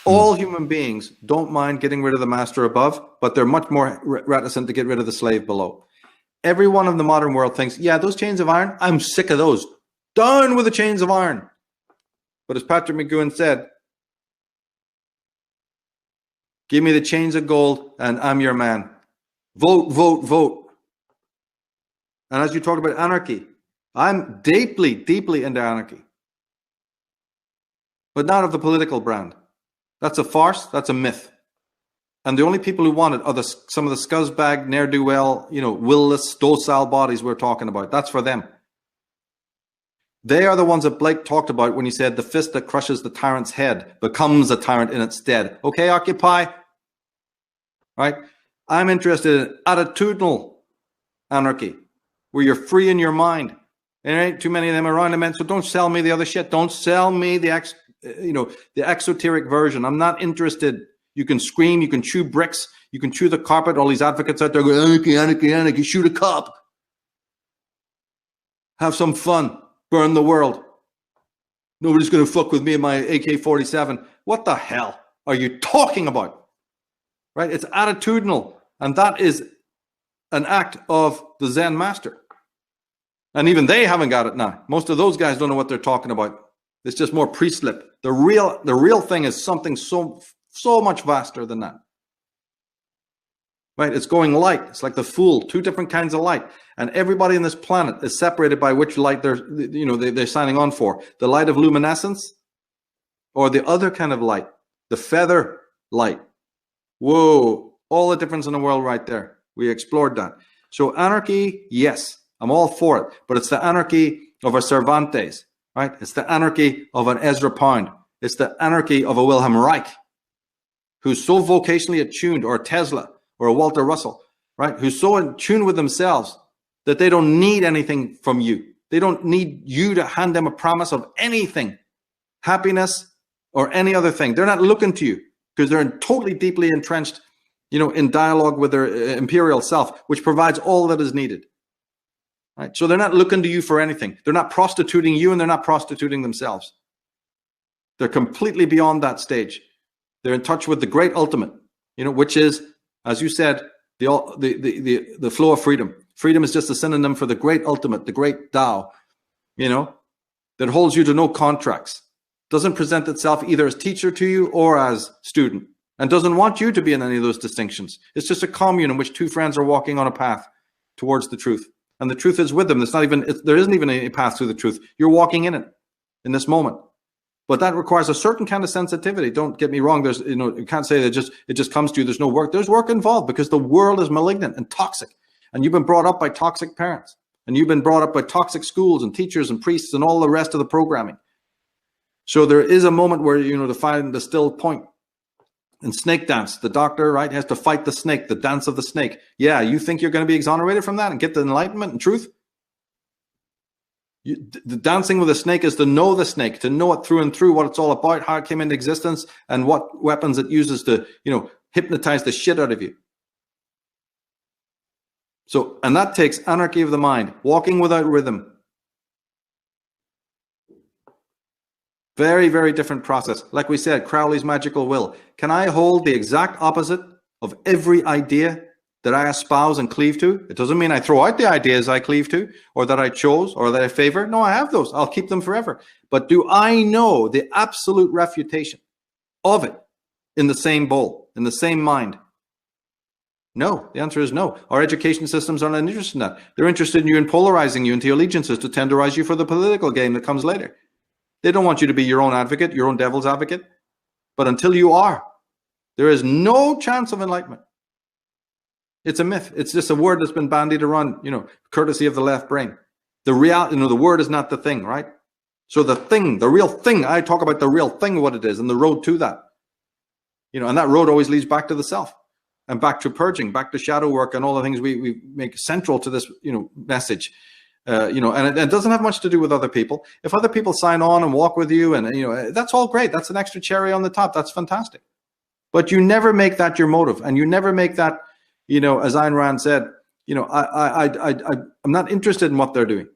All human beings don't mind getting rid of the master above, but they're much more reticent to get rid of the slave below. Everyone in the modern world thinks, yeah, those chains of iron, I'm sick of those. Down with the chains of iron. But as Patrick McGowan said, give me the chains of gold and I'm your man. Vote, vote, vote. And as you talk about anarchy, I'm deeply, deeply into anarchy. But not of the political brand. That's a farce. That's a myth. And the only people who want it are some of the scuzzbag, ne'er-do-well, will-less, docile bodies we're talking about. That's for them. They are the ones that Blake talked about when he said the fist that crushes the tyrant's head becomes a tyrant in its stead. Okay, Occupy? Right? I'm interested in attitudinal anarchy, where you're free in your mind. There ain't too many of them around, so don't sell me the other shit. Don't sell me the exoteric version. I'm not interested. You can scream, you can chew bricks, you can chew the carpet. All these advocates out there go, anarchy, anarchy, anarchy, shoot a cop. Have some fun. Burn the world. Nobody's going to fuck with me and my AK-47. What the hell are you talking about? Right? It's attitudinal. And that is an act of the Zen master. And even they haven't got it now. Most of those guys don't know what they're talking about. It's just more pre-slip. The real thing is something so much vaster than that. Right? It's going light. It's like the fool, two different kinds of light. And everybody on this planet is separated by which light they're signing on for. The light of luminescence or the other kind of light, the feather light. Whoa, all the difference in the world right there. We explored that. So anarchy, yes, I'm all for it. But it's the anarchy of a Cervantes, right? It's the anarchy of an Ezra Pound. It's the anarchy of a Wilhelm Reich, who's so vocationally attuned, or a Tesla, or a Walter Russell, right? Who's so in tune with themselves that they don't need anything from you. They don't need you to hand them a promise of anything, happiness, or any other thing. They're not looking to you because they're totally deeply entrenched, in dialogue with their imperial self, which provides all that is needed. Right? So they're not looking to you for anything. They're not prostituting you, and they're not prostituting themselves. They're completely beyond that stage. They're in touch with the great ultimate, which is, as you said, the flow of freedom. Freedom is just a synonym for the great ultimate, the great Tao, that holds you to no contracts, doesn't present itself either as teacher to you or as student, and doesn't want you to be in any of those distinctions. It's just a commune in which two friends are walking on a path towards the truth. And the truth is with them. There isn't even a path to the truth. You're walking in it in this moment. But that requires a certain kind of sensitivity. Don't get me wrong. There's, you can't say that it just comes to you. There's no work. There's work involved because the world is malignant and toxic. And you've been brought up by toxic parents. And you've been brought up by toxic schools and teachers and priests and all the rest of the programming. So there is a moment where, to find the still point. In snake dance, the doctor, right, has to fight the snake, the dance of the snake. Yeah, you think you're going to be exonerated from that and get the enlightenment and truth? The dancing with a snake is to know the snake, to know it through and through, what it's all about, how it came into existence, and what weapons it uses to, hypnotize the shit out of you. So, and that takes anarchy of the mind, walking without rhythm. Very, very different process. Like we said, Crowley's magical will. Can I hold the exact opposite of every idea that I espouse and cleave to? It doesn't mean I throw out the ideas I cleave to, or that I chose, or that I favor. No, I have those. I'll keep them forever. But do I know the absolute refutation of it in the same bowl, in the same mind? No. The answer is no. Our education systems are not interested in that. They're interested in you in polarizing you into allegiances to tenderize you for the political game that comes later. They don't want you to be your own advocate, your own devil's advocate. But until you are, there is no chance of enlightenment. It's a myth. It's just a word that's been bandied around, courtesy of the left brain. The word is not the thing, right? So the thing, the real thing, I talk about the real thing, what it is, and the road to that. And that road always leads back to the self and back to purging, back to shadow work and all the things we make central to this, message. And it doesn't have much to do with other people. If other people sign on and walk with you, and that's all great. That's an extra cherry on the top. That's fantastic. But you never make that your motive, and you never make that, as Ayn Rand said, I'm not interested in what they're doing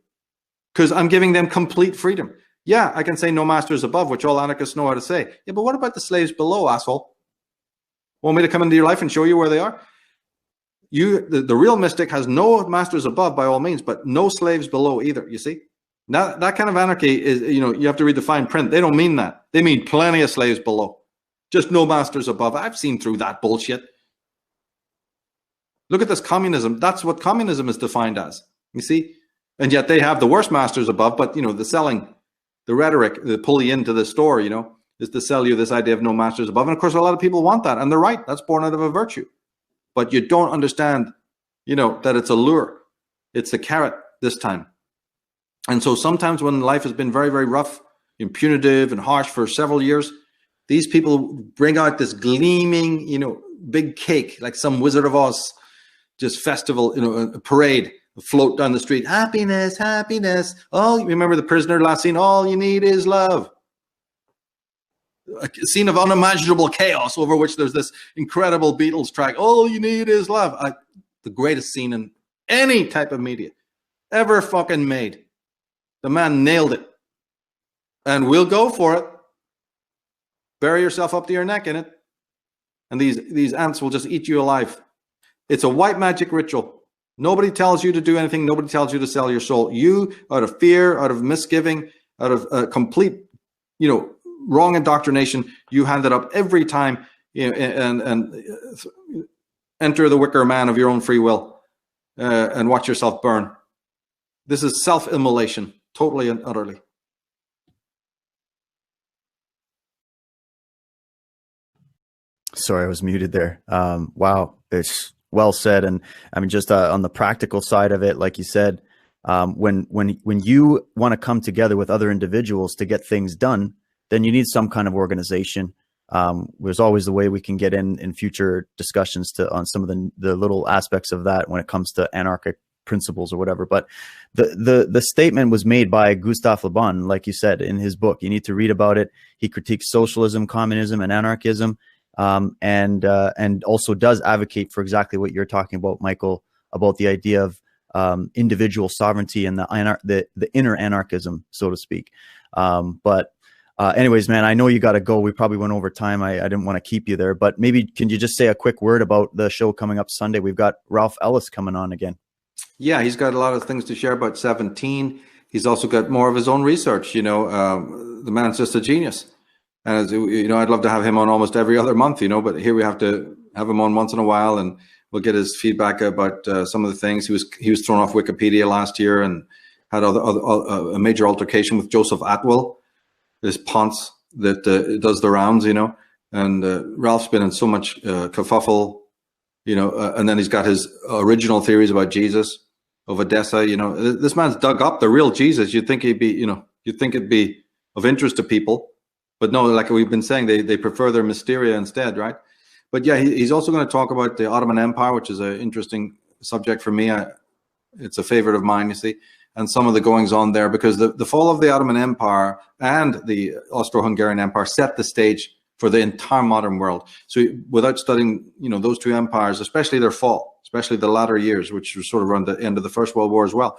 because I'm giving them complete freedom. Yeah, I can say no masters above, which all anarchists know how to say. Yeah, but what about the slaves below, asshole? Want me to come into your life and show you where they are? The real mystic has no masters above by all means, but no slaves below either, you see? Now, that kind of anarchy is, you have to read the fine print. They don't mean that. They mean plenty of slaves below. Just no masters above. I've seen through that bullshit. Look at this communism. That's what communism is defined as, you see? And yet they have the worst masters above, but, the selling, the rhetoric, the pull you into the store, is to sell you this idea of no masters above. And of course, a lot of people want that. And they're right. That's born out of a virtue. But you don't understand, that it's a lure. It's a carrot this time. And so sometimes when life has been very, very rough, punitive and harsh for several years, these people bring out this gleaming, big cake, like some Wizard of Oz, just festival, a parade, float down the street. Happiness, happiness. Oh, remember the prisoner last scene? All you need is love. A scene of unimaginable chaos over which there's this incredible Beatles track. All you need is love. The greatest scene in any type of media ever fucking made. The man nailed it. And we'll go for it. Bury yourself up to your neck in it. And these ants will just eat you alive. It's a white magic ritual. Nobody tells you to do anything. Nobody tells you to sell your soul. You, out of fear, out of misgiving, out of complete, wrong indoctrination, you hand it up every time, and enter the wicker man of your own free will, and watch yourself burn. This is self-immolation, totally and utterly. Sorry, I was muted there. Wow, it's well said. And I mean, just on the practical side of it, like you said, when you want to come together with other individuals to get things done, then you need some kind of organization. There's always the way we can get in future discussions on some of the little aspects of that when it comes to anarchic principles or whatever. But the statement was made by Gustave Le Bon, like you said, in his book. You need to read about it. He critiques socialism, communism, and anarchism, and also does advocate for exactly what you're talking about, Michael, about the idea of individual sovereignty and the inner anarchism, so to speak. Anyways, man, I know you got to go. We probably went over time. I didn't want to keep you there, but maybe can you just say a quick word about the show coming up Sunday? We've got Ralph Ellis coming on again. Yeah, he's got a lot of things to share about 17. He's also got more of his own research. The man's just a genius. And as I'd love to have him on almost every other month, but here we have to have him on once in a while, and we'll get his feedback about some of the things. He was thrown off Wikipedia last year and had a major altercation with Joseph Atwill, this ponce that does the rounds, and Ralph's been in so much kerfuffle, and then he's got his original theories about Jesus of Odessa. This man's dug up the real Jesus. You'd think it'd be of interest to people, but no, like we've been saying, they prefer their mysteria instead, right? But yeah, he's also going to talk about the Ottoman Empire, which is an interesting subject for me. It's a favorite of mine, you see, and some of the goings on there, because the fall of the Ottoman Empire and the Austro-Hungarian Empire set the stage for the entire modern world. So without studying, those two empires, especially their fall, especially the latter years, which was sort of around the end of the First World War as well.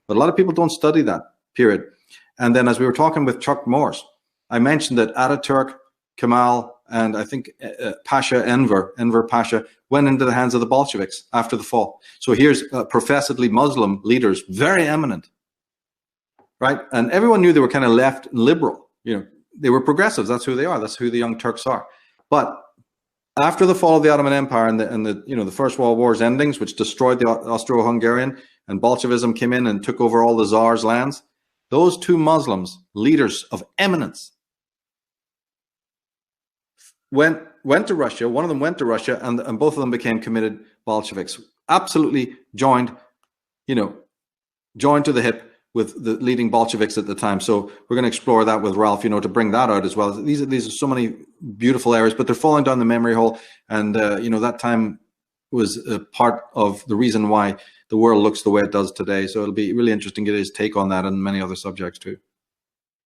But a lot of people don't study that period. And then as we were talking with Chuck Morse, I mentioned that Ataturk, Kemal, and I think Pasha Enver Pasha went into the hands of the Bolsheviks after the fall. So here's professedly Muslim leaders, very eminent, right? And everyone knew they were kind of left liberal. They were progressives. That's who they are. That's who the Young Turks are. But after the fall of the Ottoman Empire and the First World War's endings, which destroyed the Austro-Hungarian, and Bolshevism came in and took over all the Tsar's lands, those two Muslims, leaders of eminence, went to Russia. One of them went to Russia, and both of them became committed Bolsheviks. Absolutely joined to the hip with the leading Bolsheviks at the time. So we're going to explore that with Ralph, to bring that out as well. These are so many beautiful areas, but they're falling down the memory hole. And, that time was a part of the reason why the world looks the way it does today. So it'll be really interesting to get his take on that and many other subjects too.